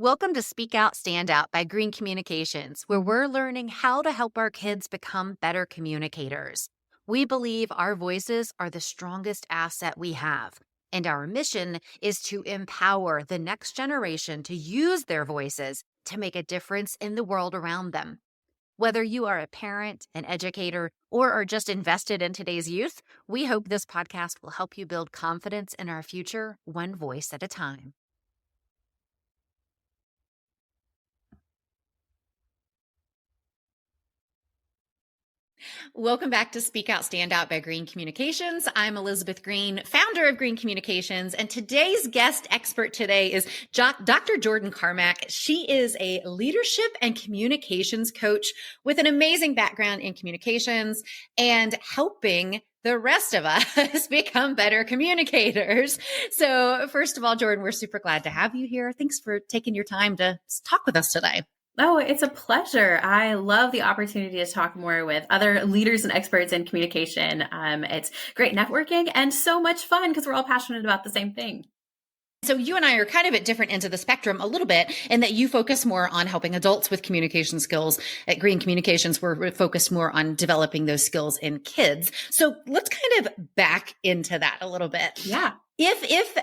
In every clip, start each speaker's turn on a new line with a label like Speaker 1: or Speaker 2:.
Speaker 1: Welcome to Speak Out, Stand Out by Green Communications, where we're learning how to help our kids become better communicators. We believe our voices are the strongest asset we have, and our mission is to empower the next generation to use their voices to make a difference in the world around them. Whether you are a parent, an educator, or are just invested in today's youth, we hope this podcast will help you build confidence in our future, one voice at a time. Welcome back to Speak Out, Stand Out by Green Communications. I'm Elizabeth Green, founder of Green Communications, and today's guest expert today is Dr. Jordyne Carmack. She is a leadership and communications coach with an amazing background in communications and helping the rest of us become better communicators. So first of all, Jordyne, we're super glad to have you here. Thanks for taking your time to talk with us today.
Speaker 2: Oh, it's a pleasure. I love the opportunity to talk more with other leaders and experts in communication. It's great networking and so much fun because we're all passionate about the same thing.
Speaker 1: So you and I are kind of at different ends of the spectrum a little bit in that you focus more on helping adults with communication skills. At Green Communications, we're focused more on developing those skills in kids. So let's kind of back into that a little bit.
Speaker 2: Yeah.
Speaker 1: If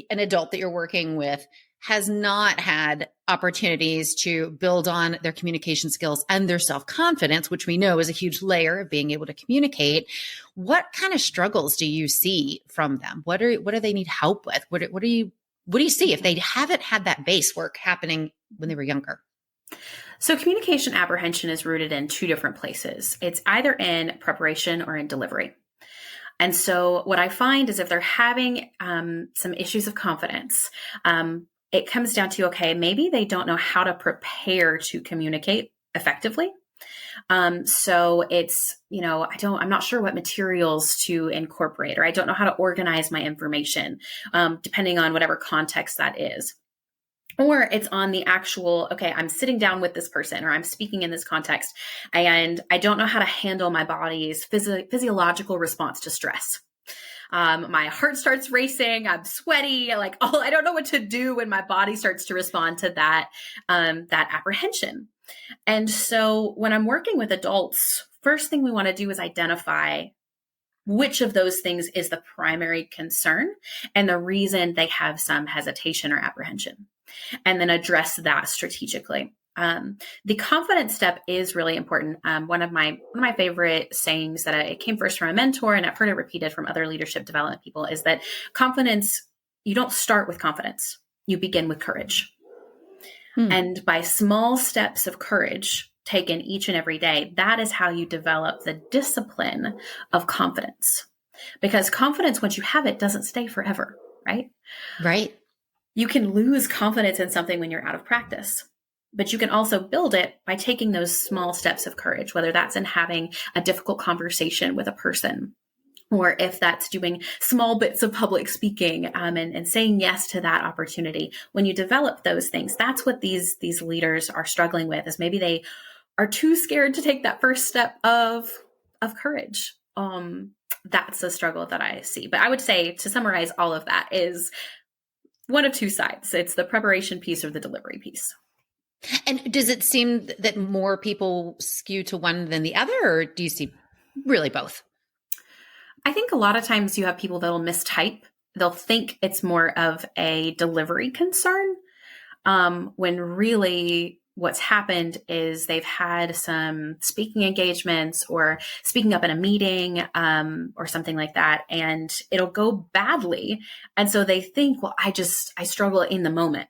Speaker 1: an adult that you're working with has not had opportunities to build on their communication skills and their self-confidence, which we know is a huge layer of being able to communicate, what kind of struggles do you see from them? What do they need help with? What do you see if they haven't had that base work happening when they were younger?
Speaker 2: So communication apprehension is rooted in two different places. It's either in preparation or in delivery. And so what I find is if they're having some issues of confidence, it comes down to, okay, maybe they don't know how to prepare to communicate effectively. So it's, I'm not sure what materials to incorporate, or I don't know how to organize my information, depending on whatever context that is. Or it's on the actual, okay, I'm sitting down with this person or I'm speaking in this context and I don't know how to handle my body's physiological response to stress. My heart starts racing. I'm sweaty. I don't know what to do when my body starts to respond to that apprehension. And so when I'm working with adults, first thing we want to do is identify which of those things is the primary concern and the reason they have some hesitation or apprehension, and then address that strategically. The confidence step is really important. One of my favorite sayings that it came first from a mentor, and I've heard it repeated from other leadership development people, is that confidence, you don't start with confidence, you begin with courage. And by small steps of courage taken each and every day, that is how you develop the discipline of confidence. Because confidence, once you have it, doesn't stay forever, right?
Speaker 1: Right.
Speaker 2: You can lose confidence in something when you're out of practice. But you can also build it by taking those small steps of courage, whether that's in having a difficult conversation with a person, or if that's doing small bits of public speaking and saying yes to that opportunity. When you develop those things, that's what these leaders are struggling with, is maybe they are too scared to take that first step of courage. That's a struggle that I see. But I would say, to summarize all of that, is one of two sides. It's the preparation piece or the delivery piece.
Speaker 1: And does it seem that more people skew to one than the other, or do you see really both?
Speaker 2: I think a lot of times you have people that will mistype. They'll think it's more of a delivery concern, when really what's happened is they've had some speaking engagements or speaking up in a meeting or something like that, and it'll go badly. And so they think, well, I struggle in the moment.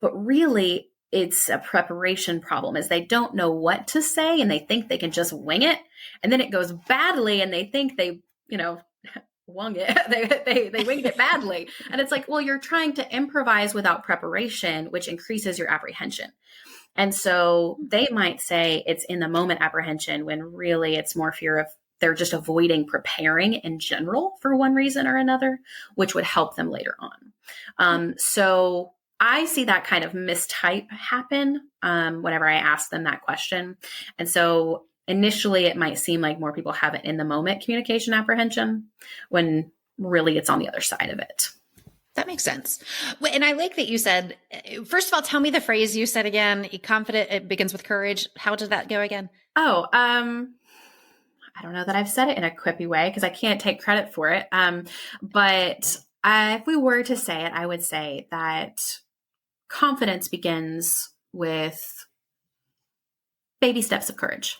Speaker 2: But really, it's a preparation problem, is they don't know what to say and they think they can just wing it. And then it goes badly and they think they, wung it. they winged it badly. And it's like, well, you're trying to improvise without preparation, which increases your apprehension. And so they might say it's in the moment apprehension when really it's more fear of they're just avoiding preparing in general for one reason or another, which would help them later on. So I see that kind of mistype happen whenever I ask them that question. And so initially it might seem like more people have it in the moment communication apprehension when really it's on the other side of it.
Speaker 1: That makes sense. And I like that you said, first of all, tell me the phrase you said again. Confident, it begins with courage. How did that go again?
Speaker 2: Oh, I don't know that I've said it in a quippy way because I can't take credit for it. But if we were to say it, I would say that confidence begins with baby steps of courage.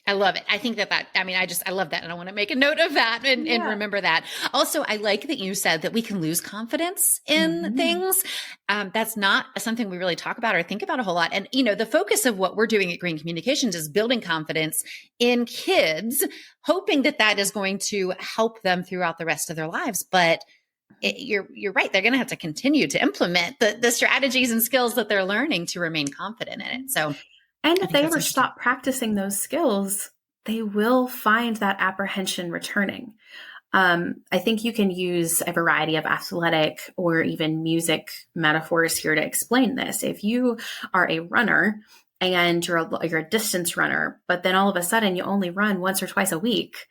Speaker 1: I love it. I think I love that. And I want to make a note of that and
Speaker 2: Yeah.
Speaker 1: remember that. Also, I like that you said that we can lose confidence in things. That's not something we really talk about or think about a whole lot. And, the focus of what we're doing at Green Communications is building confidence in kids, hoping that that is going to help them throughout the rest of their lives. But you're right. They're going to have to continue to implement the strategies and skills that they're learning to remain confident in it. So,
Speaker 2: And
Speaker 1: I
Speaker 2: if
Speaker 1: think
Speaker 2: they
Speaker 1: that's
Speaker 2: ever
Speaker 1: interesting.
Speaker 2: stop practicing those skills, they will find that apprehension returning. I think you can use a variety of athletic or even music metaphors here to explain this. If you are a runner and you're a distance runner, but then all of a sudden you only run once or twice a week,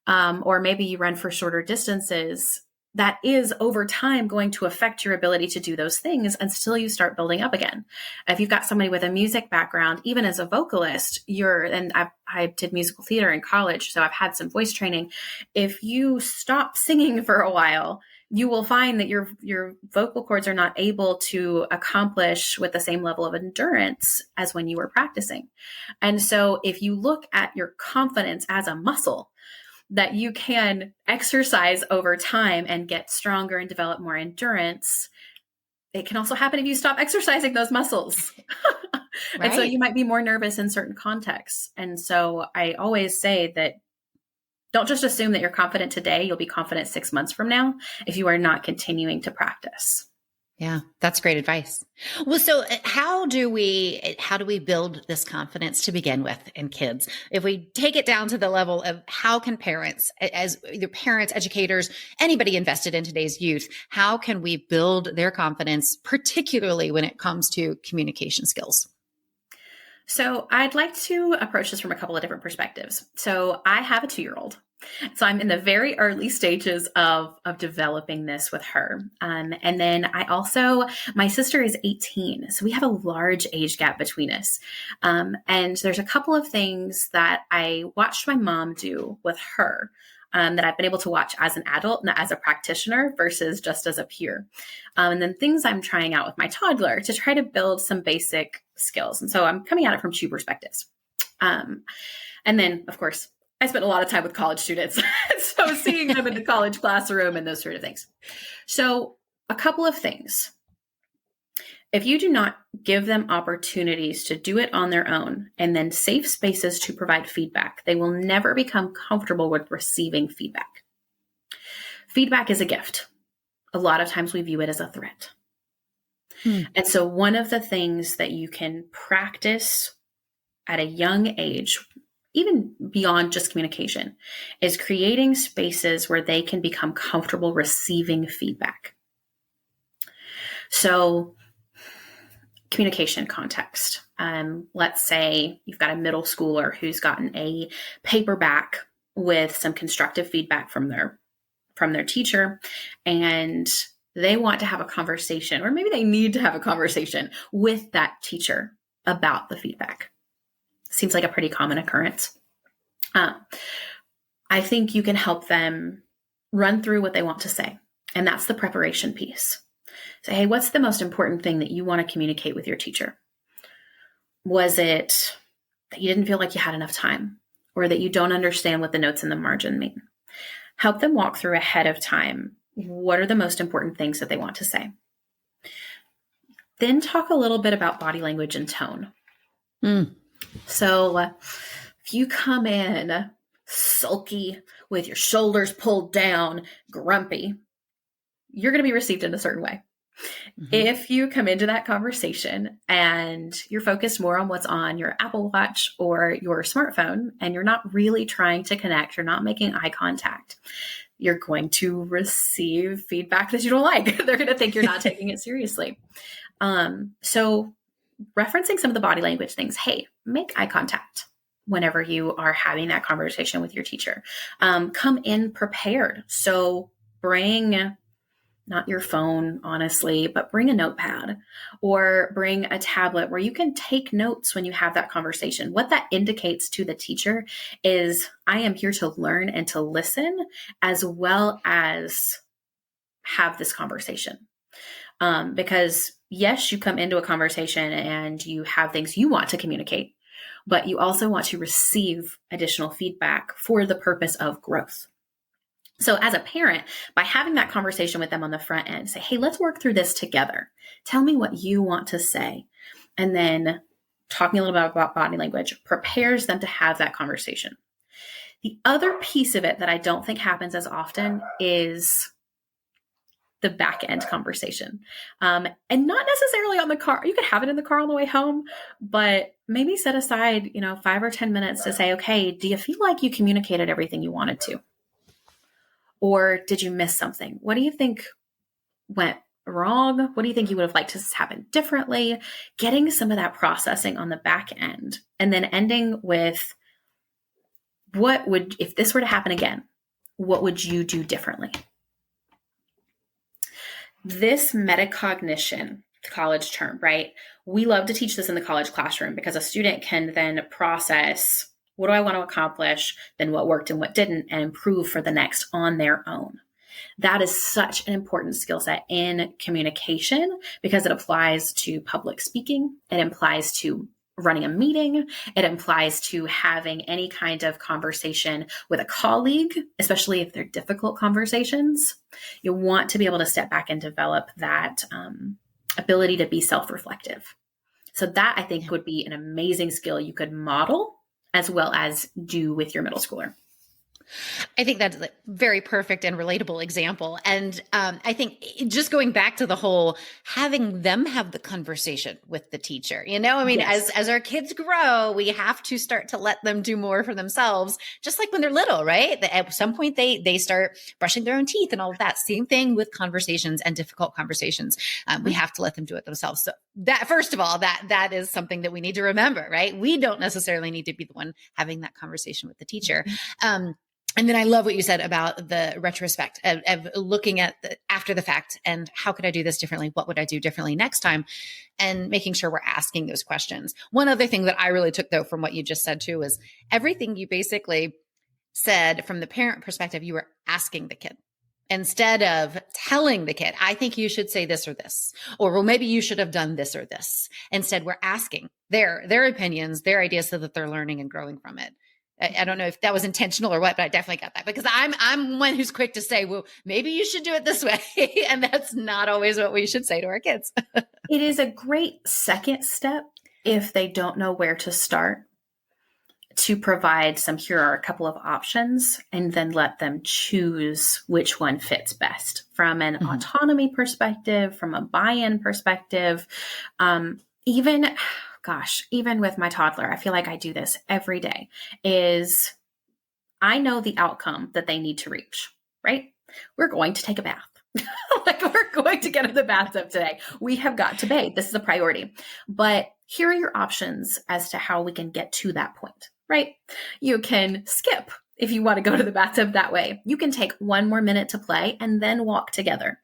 Speaker 2: or maybe you run for shorter distances, that is over time going to affect your ability to do those things until you start building up again. If you've got somebody with a music background, even as a vocalist, I did musical theater in college, so I've had some voice training. If you stop singing for a while, you will find that your vocal cords are not able to accomplish with the same level of endurance as when you were practicing. And so if you look at your confidence as a muscle, that you can exercise over time and get stronger and develop more endurance. It can also happen if you stop exercising those muscles.
Speaker 1: Right.
Speaker 2: And so you might be more nervous in certain contexts. And so I always say that don't just assume that you're confident today, you'll be confident 6 months from now if you are not continuing to practice.
Speaker 1: Yeah, that's great advice. Well, so how do we build this confidence to begin with in kids? If we take it down to the level of how can parents, as either parents, educators, anybody invested in today's youth, how can we build their confidence, particularly when it comes to communication skills?
Speaker 2: So I'd like to approach this from a couple of different perspectives. So I have a 2-year-old. So I'm in the very early stages of developing this with her. And then my sister is 18. So we have a large age gap between us. And there's a couple of things that I watched my mom do with her. That I've been able to watch as an adult, not as a practitioner versus just as a peer. And then things I'm trying out with my toddler to try to build some basic skills. And so I'm coming at it from 2 perspectives. And then, of course, I spent a lot of time with college students. So seeing them in the college classroom and those sort of things. So a couple of things. If you do not give them opportunities to do it on their own and then safe spaces to provide feedback, they will never become comfortable with receiving feedback. Feedback is a gift. A lot of times we view it as a threat. And so one of the things that you can practice at a young age, even beyond just communication, is creating spaces where they can become comfortable receiving feedback. So communication context. Let's say you've got a middle schooler who's gotten a paperback with some constructive feedback from their teacher, and they want to have a conversation, or maybe they need to have a conversation with that teacher about the feedback. Seems like a pretty common occurrence. I think you can help them run through what they want to say, and that's the preparation piece. Say, hey, what's the most important thing that you want to communicate with your teacher? Was it that you didn't feel like you had enough time, or that you don't understand what the notes in the margin mean? Help them walk through ahead of time. What are the most important things that they want to say? Then talk a little bit about body language and tone. So if you come in sulky with your shoulders pulled down, grumpy, you're going to be received in a certain way. If you come into that conversation and you're focused more on what's on your Apple Watch or your smartphone, and you're not really trying to connect, you're not making eye contact, you're going to receive feedback that you don't like. They're going to think you're not taking it seriously. So referencing some of the body language things, hey, make eye contact whenever you are having that conversation with your teacher. Come in prepared. So bring not your phone, honestly, but bring a notepad or bring a tablet where you can take notes when you have that conversation. What that indicates to the teacher is I am here to learn and to listen as well as have this conversation. Because yes, you come into a conversation and you have things you want to communicate, but you also want to receive additional feedback for the purpose of growth. So as a parent, by having that conversation with them on the front end, say, hey, let's work through this together. Tell me what you want to say. And then talking a little bit about body language prepares them to have that conversation. The other piece of it that I don't think happens as often is the back end conversation. And not necessarily on the car. You could have it in the car on the way home, but maybe set aside, 5 or 10 minutes to say, okay, do you feel like you communicated everything you wanted to? Or did you miss something? What do you think went wrong? What do you think you would have liked to happen differently? Getting some of that processing on the back end and then ending with if this were to happen again, what would you do differently? This metacognition, college term, right? We love to teach this in the college classroom because a student can then process, what do I want to accomplish? Then what worked and what didn't, and improve for the next on their own. That is such an important skill set in communication because it applies to public speaking. It applies to running a meeting. It applies to having any kind of conversation with a colleague, especially if they're difficult conversations. You want to be able to step back and develop that ability to be self-reflective. So that, I think, would be an amazing skill you could model as well as do with your middle schooler.
Speaker 1: I think that's a very perfect and relatable example. And I think just going back to the whole having them have the conversation with the teacher,
Speaker 2: Yes.
Speaker 1: as our kids grow, we have to start to let them do more for themselves, just like when they're little, right? At some point they start brushing their own teeth and all of that. Same thing with conversations and difficult conversations. We have to let them do it themselves. So that, first of all, that is something that we need to remember, right? We don't necessarily need to be the one having that conversation with the teacher. And then I love what you said about the retrospect of looking at after the fact and how could I do this differently? What would I do differently next time? And making sure we're asking those questions. One other thing that I really took though from what you just said too was everything you basically said from the parent perspective, you were asking the kid. Instead of telling the kid, I think you should say this or this, or well, maybe you should have done this or this. Instead, we're asking their opinions, their ideas so that they're learning and growing from it. I don't know if that was intentional or what, but I definitely got that because I'm one who's quick to say, well, maybe you should do it this way. And that's not always what we should say to our kids.
Speaker 2: It is a great second step if they don't know where to start to provide here are a couple of options and then let them choose which one fits best from an autonomy perspective, from a buy-in perspective, even with my toddler, I feel like I do this every day, is I know the outcome that they need to reach, right? We're going to take a bath. We're going to get in the bathtub today. We have got to bathe. This is a priority. But here are your options as to how we can get to that point, right? You can skip if you want to go to the bathtub that way. You can take 1 more minute to play and then walk together.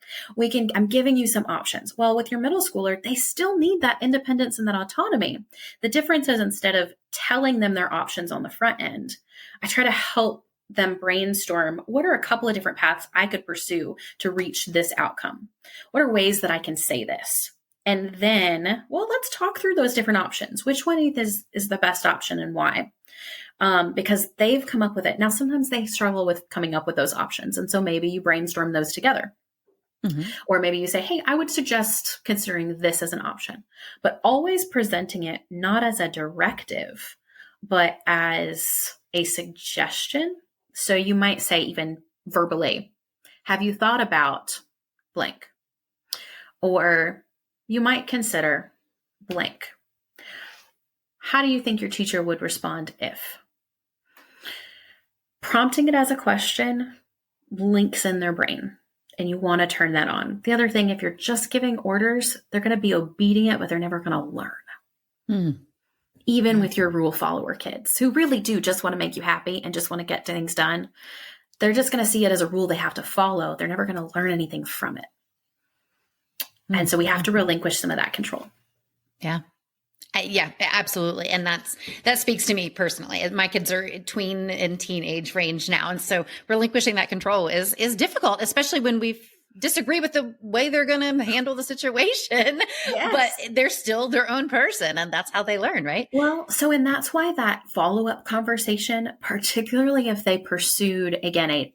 Speaker 2: I'm giving you some options. Well, with your middle schooler, they still need that independence and that autonomy. The difference is instead of telling them their options on the front end, I try to help them brainstorm what are a couple of different paths I could pursue to reach this outcome? What are ways that I can say this? And then, let's talk through those different options. Which one is the best option and why? Because they've come up with it. Now, sometimes they struggle with coming up with those options. And so maybe you brainstorm those together. Or maybe you say, hey, I would suggest considering this as an option, but always presenting it not as a directive, but as a suggestion. So you might say even verbally, have you thought about blank? Or you might consider blank. How do you think your teacher would respond if? Prompting it as a question links in their brain, and you want to turn that on. The other thing, if you're just giving orders, they're going to be obedient, but they're never going to learn. Even with your rule follower kids who really do just want to make you happy and just want to get things done, they're just going to see it as a rule they have to follow. They're never going to learn anything from it. And so we have to relinquish some of that control.
Speaker 1: Yeah. Yeah, absolutely. And that speaks to me personally. My kids are tween and teenage range now. And so relinquishing that control is difficult, especially when we disagree with the way they're going to handle the situation,
Speaker 2: Yes.
Speaker 1: But they're still their own person and that's how they learn, right?
Speaker 2: Well, and that's why that follow-up conversation, particularly if they pursued, again, a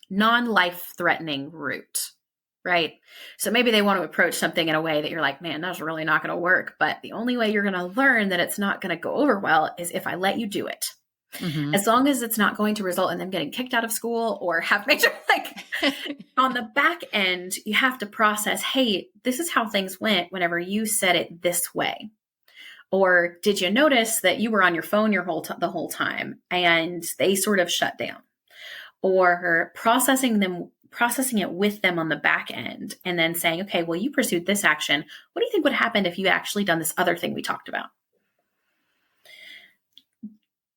Speaker 2: non-life threatening route, right? So maybe they want to approach something in a way that you're like, man, that's really not going to work. But the only way you're going to learn that it's not going to go over well is if I let you do it. Mm-hmm. As long as it's not going to result in them getting kicked out of school or have major, on the back end, you have to process, hey, this is how things went whenever you said it this way. Or did you notice that you were on your phone the whole time and they sort of shut down? Or processing it with them on the back end and then saying, okay, well, you pursued this action. What do you think would happen if you actually done this other thing we talked about?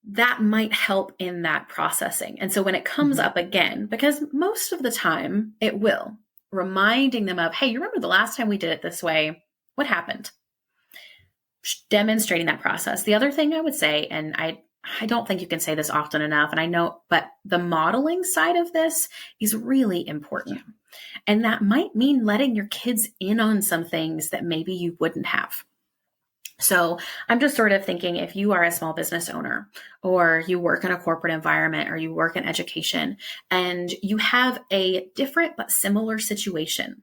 Speaker 2: That might help in that processing. And so when it comes up again, because most of the time it will, reminding them of, hey, you remember the last time we did it this way? What happened? Demonstrating that process. The other thing I would say, and I don't think you can say this often enough, and I know, but the modeling side of this is really important. And that might mean letting your kids in on some things that maybe you wouldn't have. So I'm just sort of thinking, if you are a small business owner or you work in a corporate environment or you work in education and you have a different but similar situation,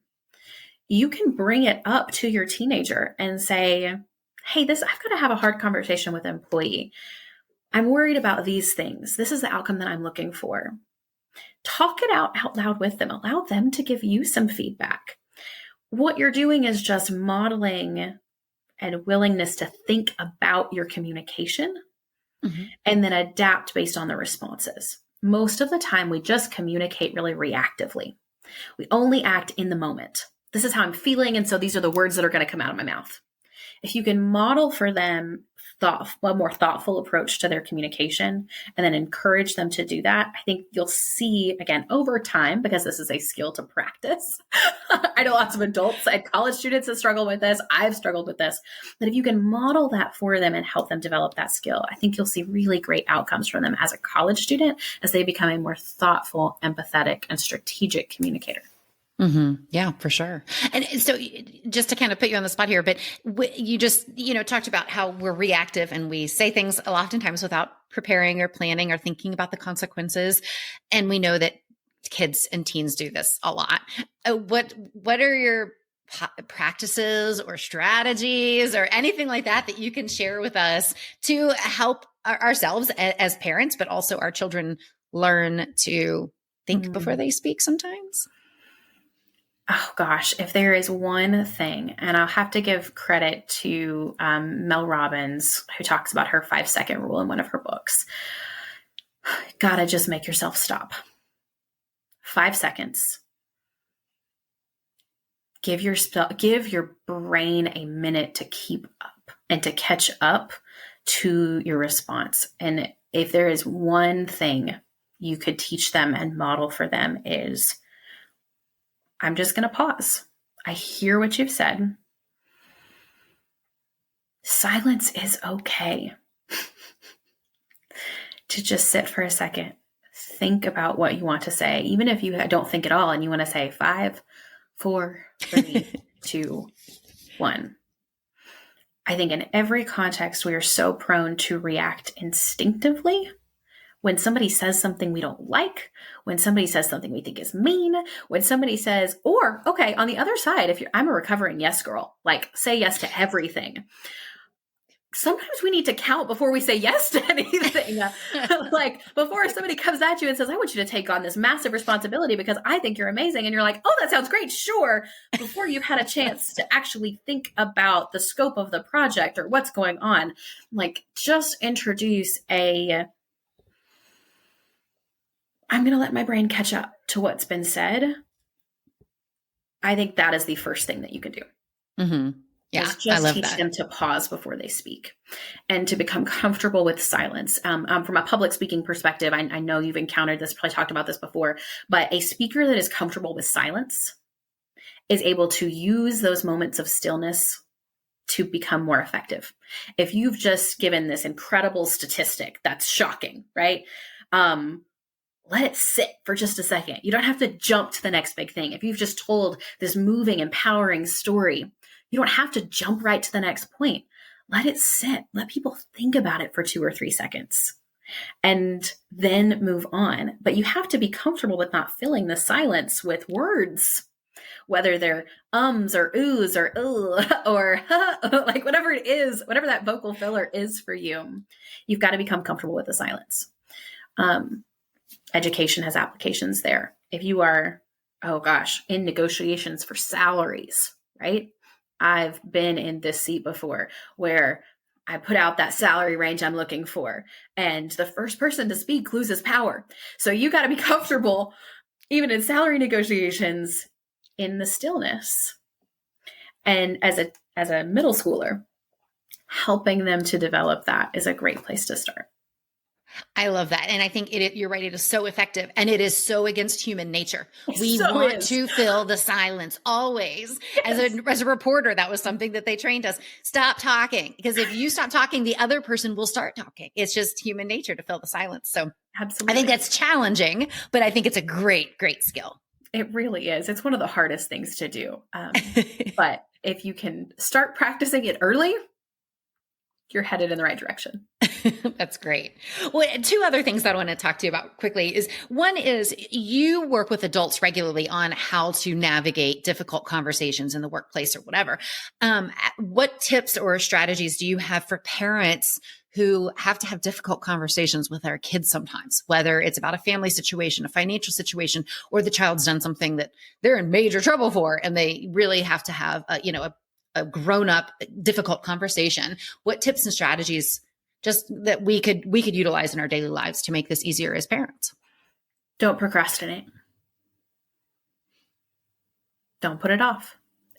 Speaker 2: you can bring it up to your teenager and say, hey, I've got to have a hard conversation with an employee. I'm worried about these things. This is the outcome that I'm looking for. Talk it out loud with them. Allow them to give you some feedback. What you're doing is just modeling and willingness to think about your communication and then adapt based on the responses. Most of the time, we just communicate really reactively. We only act in the moment. This is how I'm feeling, and so these are the words that are going to come out of my mouth. If you can model for them a more thoughtful approach to their communication and then encourage them to do that, I think you'll see, again, over time, because this is a skill to practice. I know lots of adults and college students have struggled with this. I've struggled with this. But if you can model that for them and help them develop that skill, I think you'll see really great outcomes from them as a college student as they become a more thoughtful, empathetic, and strategic communicator.
Speaker 1: Mm-hmm. Yeah, for sure. And so just to kind of put you on the spot here, but you just, talked about how we're reactive and we say things oftentimes without preparing or planning or thinking about the consequences. And we know that kids and teens do this a lot. What are your practices or strategies or anything like that you can share with us to help ourselves as parents, but also our children learn to think before they speak sometimes?
Speaker 2: Oh gosh, if there is one thing, and I'll have to give credit to Mel Robbins, who talks about her 5-second rule in one of her books. Gotta just make yourself stop. 5 seconds. Give your brain a minute to keep up and to catch up to your response. And if there is one thing you could teach them and model for them is, I'm just going to pause. I hear what you've said. Silence is okay. To just sit for a second. Think about what you want to say. Even if you don't think at all and you want to say 5, 4, 3, 2, 1. I think in every context, we are so prone to react instinctively. When somebody says something we don't like, when somebody says something we think is mean, when somebody says, or, okay, on the other side, I'm a recovering yes girl, say yes to everything. Sometimes we need to count before we say yes to anything. Before somebody comes at you and says, I want you to take on this massive responsibility because I think you're amazing. And you're like, oh, that sounds great. Sure. Before you've had a chance to actually think about the scope of the project or what's going on, just introduce I'm going to let my brain catch up to what's been said. I think that is the first thing that you can do.
Speaker 1: Mm-hmm. Yeah,
Speaker 2: I love teach them to pause before they speak and to become comfortable with silence. From a public speaking perspective, I know you've encountered this, probably talked about this before, but a speaker that is comfortable with silence is able to use those moments of stillness to become more effective. If you've just given this incredible statistic that's shocking, right? Let it sit for just a second. You don't have to jump to the next big thing. If you've just told this moving, empowering story, you don't have to jump right to the next point. Let it sit. Let people think about it for 2 or 3 seconds and then move on. But you have to be comfortable with not filling the silence with words, whether they're ums or oohs or or like whatever it is, whatever that vocal filler is for you, you've got to become comfortable with the silence. Education has applications there. If you are, in negotiations for salaries, right? I've been in this seat before where I put out that salary range I'm looking for, and the first person to speak loses power. So you got to be comfortable, even in salary negotiations, in the stillness. And as a middle schooler, helping them to develop that is a great place to start.
Speaker 1: I love that. And I think you're right. It is so effective, and it is so against human nature. We
Speaker 2: So
Speaker 1: want
Speaker 2: is.
Speaker 1: to fill the silence always. Yes. As a reporter, that was something that they trained us. Stop talking, because if you stop talking, the other person will start talking. It's just human nature to fill the silence. So
Speaker 2: absolutely,
Speaker 1: I think that's challenging, but I think it's a great, great skill.
Speaker 2: It really is. It's one of the hardest things to do. But if you can start practicing it early, you're headed in the right direction.
Speaker 1: That's great. Well, 2 other things that I want to talk to you about quickly is, one is you work with adults regularly on how to navigate difficult conversations in the workplace or whatever. What tips or strategies do you have for parents who have to have difficult conversations with their kids sometimes, whether it's about a family situation, a financial situation, or the child's done something that they're in major trouble for, and they really have to have a grown-up, difficult conversation? What tips and strategies just that we could utilize in our daily lives to make this easier as parents?
Speaker 2: Don't procrastinate. Don't put it off.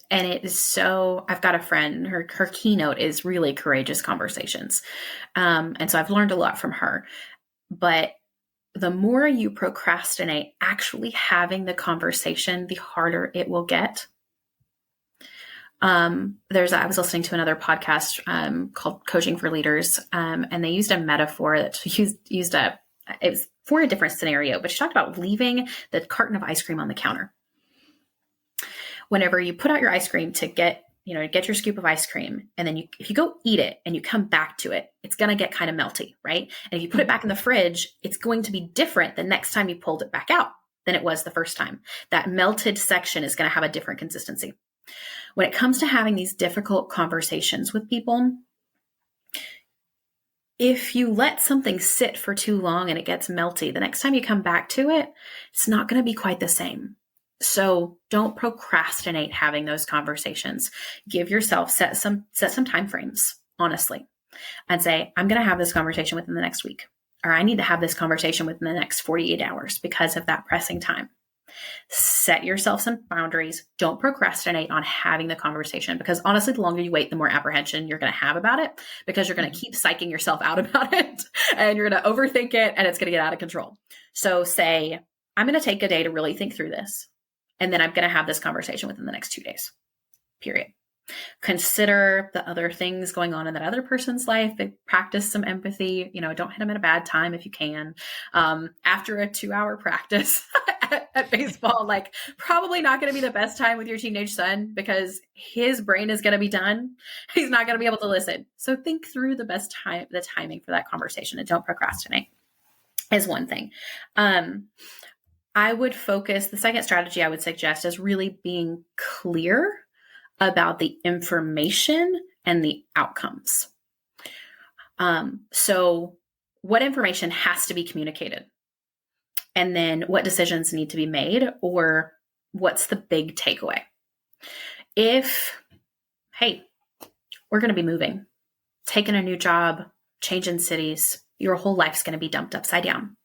Speaker 2: And it is so, I've got a friend, her keynote is really courageous conversations. And so I've learned a lot from her. But the more you procrastinate actually having the conversation, the harder it will get. I was listening to another podcast called Coaching for Leaders, and they used a metaphor that it was for a different scenario, but she talked about leaving the carton of ice cream on the counter. Whenever you put out your ice cream to get your scoop of ice cream, and then if you go eat it and you come back to it, it's going to get kind of melty, right? And if you put it back in the fridge, it's going to be different the next time you pulled it back out than it was the first time. That melted section is going to have a different consistency. When it comes to having these difficult conversations with people, if you let something sit for too long and it gets melty, the next time you come back to it, it's not going to be quite the same. So don't procrastinate having those conversations. Give yourself, set some time frames, honestly, and say, I'm going to have this conversation within the next week, or I need to have this conversation within the next 48 hours because of that pressing time. Set yourself some boundaries. Don't procrastinate on having the conversation, because honestly, the longer you wait, the more apprehension you're going to have about it, because you're going to keep psyching yourself out about it, and you're going to overthink it, and it's going to get out of control. So say, I'm going to take a day to really think through this, and then I'm going to have this conversation within the next 2 days, period. Consider the other things going on in that other person's life. Practice some empathy. Don't hit them at a bad time if you can. After a 2-hour practice at baseball, probably not going to be the best time with your teenage son, because his brain is going to be done. He's not going to be able to listen. So think through the timing for that conversation, and don't procrastinate is one thing. I would focus, the second strategy I would suggest is really being clear about the information and the outcomes. So what information has to be communicated? And then what decisions need to be made, or what's the big takeaway? If, hey, we're going to be moving, taking a new job, changing cities, your whole life's going to be dumped upside down.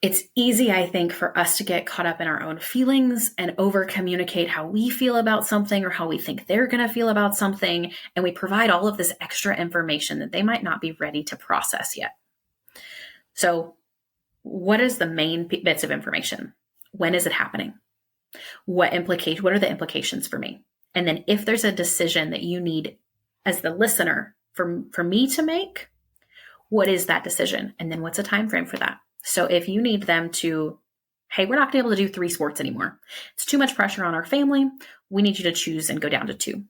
Speaker 2: It's easy, I think, for us to get caught up in our own feelings and over-communicate how we feel about something, or how we think they're going to feel about something. And we provide all of this extra information that they might not be ready to process yet. So what is the main bits of information? When is it happening? What are the implications for me? And then if there's a decision that you need as the listener for me to make, what is that decision? And then what's a time frame for that? So if you need them to, hey, we're not going to be able to do 3 sports anymore. It's too much pressure on our family. We need you to choose and go down to 2.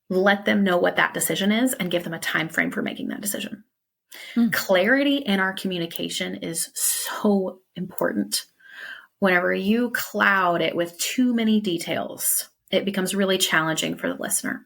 Speaker 2: Let them know what that decision is and give them a time frame for making that decision. Clarity in our communication is so important. Whenever you cloud it with too many details, it becomes really challenging for the listener,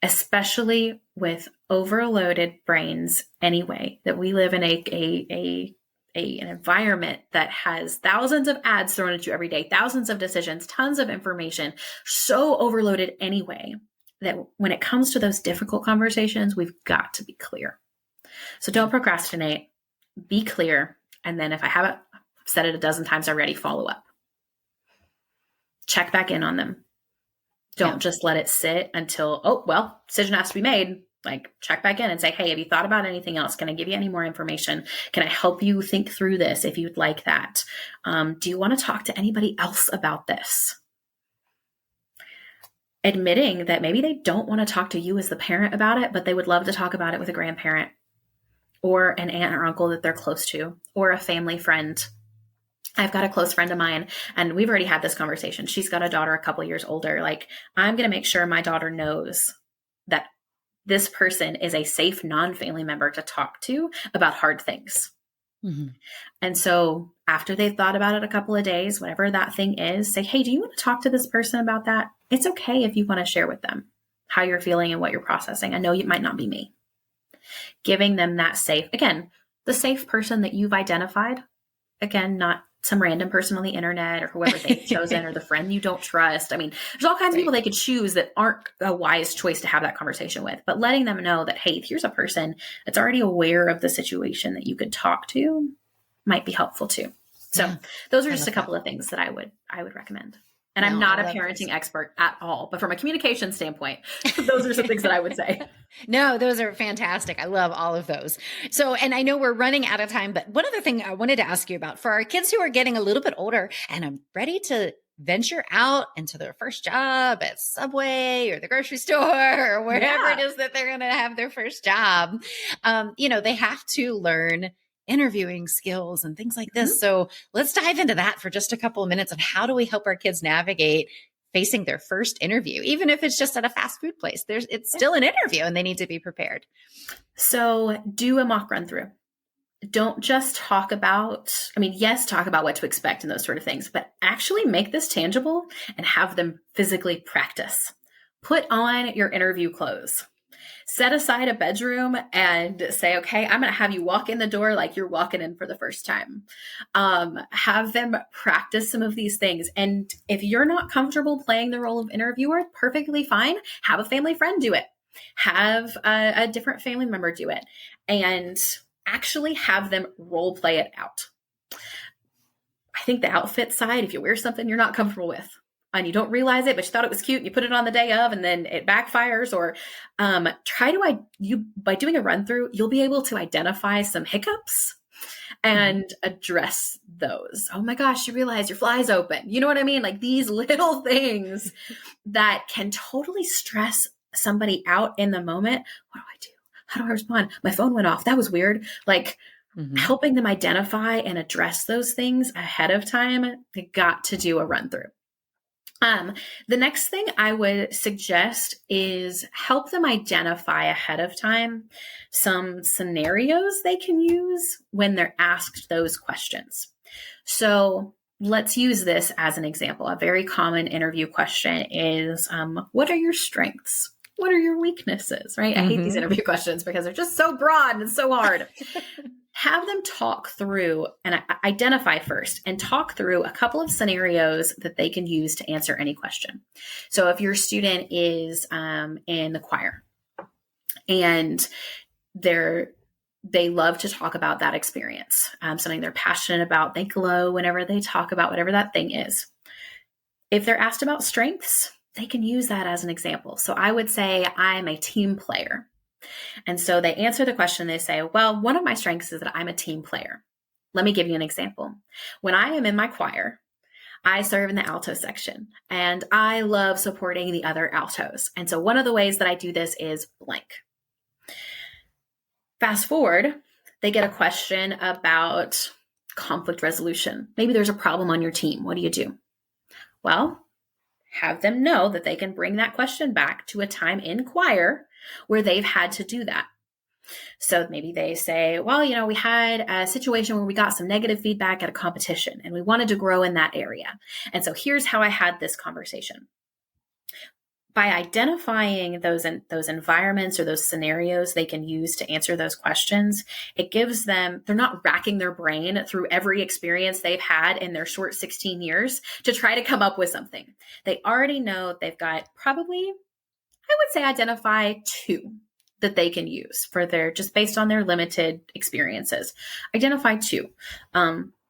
Speaker 2: especially with overloaded brains anyway, that we live in an environment that has thousands of ads thrown at you every day, thousands of decisions, tons of information, so overloaded anyway, that when it comes to those difficult conversations, we've got to be clear. So don't procrastinate, be clear. And then if I haven't said it a dozen times already, follow up. Check back in on them. Don't just let it sit until, decision has to be made. Like, check back in and say, hey, have you thought about anything else? Can I give you any more information? Can I help you think through this if you'd like that? Do you want to talk to anybody else about this? Admitting that maybe they don't want to talk to you as the parent about it, but they would love to talk about it with a grandparent or an aunt or uncle that they're close to, or a family friend. I've got a close friend of mine, and we've already had this conversation. She's got a daughter a couple years older. Like, I'm going to make sure my daughter knows that this person is a safe non-family member to talk to about hard things. And so after they've thought about it a couple of days, whatever that thing is, say, hey, do you want to talk to this person about that? It's okay if you want to share with them how you're feeling and what you're processing. I know it might not be me. Giving them that safe, again, the safe person that you've identified, again, not some random person on the internet or whoever they've chosen or the friend you don't trust. I mean, there's all kinds of people they could choose that aren't a wise choice to have that conversation with, but letting them know that, hey, here's a person that's already aware of the situation that you could talk to might be helpful too. So those are just a couple of things that I would recommend. And I'm not a parenting expert at all, but from a communication standpoint, those are some things that I would say.
Speaker 1: No, those are fantastic. I love all of those. So, and I know we're running out of time, but one other thing I wanted to ask you about for our kids who are getting a little bit older and I'm ready to venture out into their first job at Subway or the grocery store or wherever it is that they're going to have their first job. They have to learn interviewing skills and things like this. So let's dive into that for just a couple of minutes of how do we help our kids navigate facing their first interview, even if it's just at a fast food place. It's still an interview and they need to be prepared.
Speaker 2: So do a mock run through. Don't just talk about what to expect and those sort of things, but actually make this tangible and have them physically practice. Put on your interview clothes. Set aside a bedroom and say, okay, I'm going to have you walk in the door like you're walking in for the first time. Have them practice some of these things. And if you're not comfortable playing the role of interviewer, perfectly fine. Have a family friend do it. Have a different family member do it. And actually have them role play it out. I think the outfit side, if you wear something you're not comfortable with, and you don't realize it, but you thought it was cute and you put it on the day of and then it backfires, or by doing a run through, you'll be able to identify some hiccups and address those. Oh my gosh, you realize your fly's open. You know what I mean? Like these little things that can totally stress somebody out in the moment. What do I do? How do I respond? My phone went off. That was weird. Like helping them identify and address those things ahead of time. They got to do a run through. The next thing I would suggest is help them identify ahead of time some scenarios they can use when they're asked those questions. So let's use this as an example. A very common interview question is, what are your strengths? What are your weaknesses, right? I hate these interview questions because they're just so broad and so hard. Have them talk through and identify first and talk through a couple of scenarios that they can use to answer any question. So if your student is in the choir and they love to talk about that experience, something they're passionate about, they glow whenever they talk about whatever that thing is. If they're asked about strengths, they can use that as an example. So I would say, I'm a team player. And so they answer the question, they say, well, one of my strengths is that I'm a team player. Let me give you an example. When I am in my choir, I serve in the alto section and I love supporting the other altos. And so one of the ways that I do this is blank. Fast forward, they get a question about conflict resolution. Maybe there's a problem on your team. What do you do? Well, have them know that they can bring that question back to a time in choir where they've had to do that. So maybe they say, well, we had a situation where we got some negative feedback at a competition and we wanted to grow in that area. And so here's how I had this conversation. By identifying those environments or those scenarios they can use to answer those questions, it gives them, they're not racking their brain through every experience they've had in their short 16 years to try to come up with something. They already know they've got probably, I would say, identify 2 that they can use for their, just based on their limited experiences. Identify 2,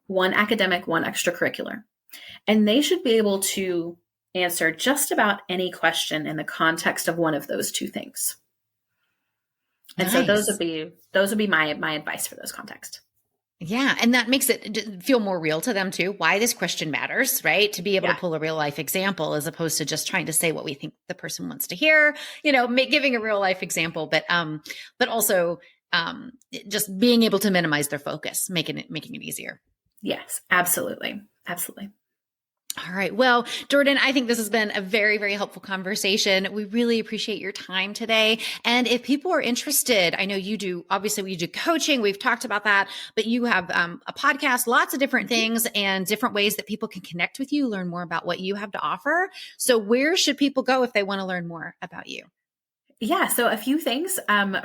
Speaker 2: one academic, one extracurricular. And they should be able to answer just about any question in the context of one of those 2 things. And so those would be my advice for those contexts.
Speaker 1: Yeah. And that makes it feel more real to them too, why this question matters, right? To be able to pull a real life example as opposed to just trying to say what we think the person wants to hear, giving a real life example, but also just being able to minimize their focus, making it easier.
Speaker 2: Yes, absolutely. Absolutely.
Speaker 1: All right. Well, Jordyne, I think this has been a very, very helpful conversation. We really appreciate your time today. And if people are interested, I know you do, obviously you do coaching. We've talked about that, but you have a podcast, lots of different things and different ways that people can connect with you, learn more about what you have to offer. So where should people go if they want to learn more about you?
Speaker 2: Yeah. So a few things.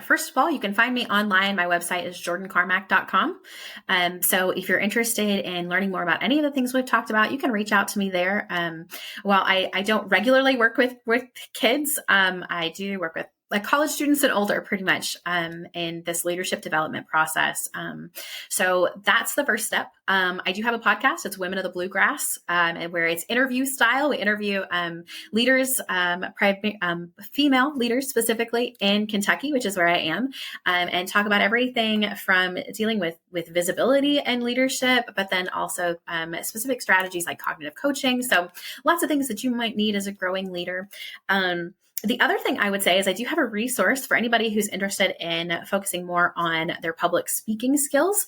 Speaker 2: First of all, you can find me online. My website is jordynecarmack.com. So if you're interested in learning more about any of the things we've talked about, you can reach out to me there. While I don't regularly work with kids, I do work with like college students and older pretty much, in this leadership development process. So that's the first step. I do have a podcast. It's Women of the Bluegrass, and where it's interview style. We interview, leaders, female leaders specifically in Kentucky, which is where I am, and talk about everything from dealing with visibility and leadership, but then also, specific strategies like cognitive coaching. So lots of things that you might need as a growing leader. The other thing I would say is I do have a resource for anybody who's interested in focusing more on their public speaking skills.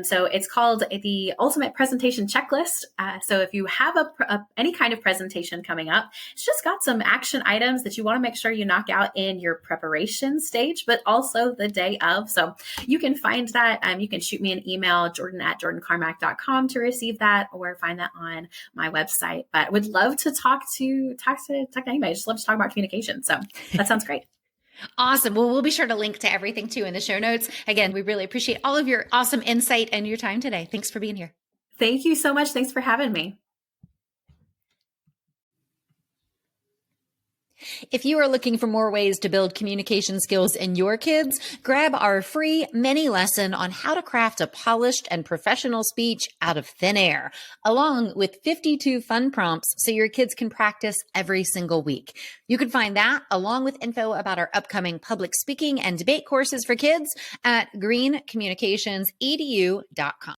Speaker 2: So it's called the Ultimate Presentation Checklist. So if you have any kind of presentation coming up, it's just got some action items that you want to make sure you knock out in your preparation stage, but also the day of. So you can find that. You can shoot me an email, jordan@jordynecarmack.com to receive that, or find that on my website. But would love to talk to anybody. I just love to talk about communication. So that sounds great.
Speaker 1: Awesome. Well, we'll be sure to link to everything too in the show notes. Again, we really appreciate all of your awesome insight and your time today. Thanks for being here.
Speaker 2: Thank you so much. Thanks for having me.
Speaker 1: If you are looking for more ways to build communication skills in your kids, grab our free mini lesson on how to craft a polished and professional speech out of thin air, along with 52 fun prompts so your kids can practice every single week. You can find that along with info about our upcoming public speaking and debate courses for kids at greencommunicationsedu.com.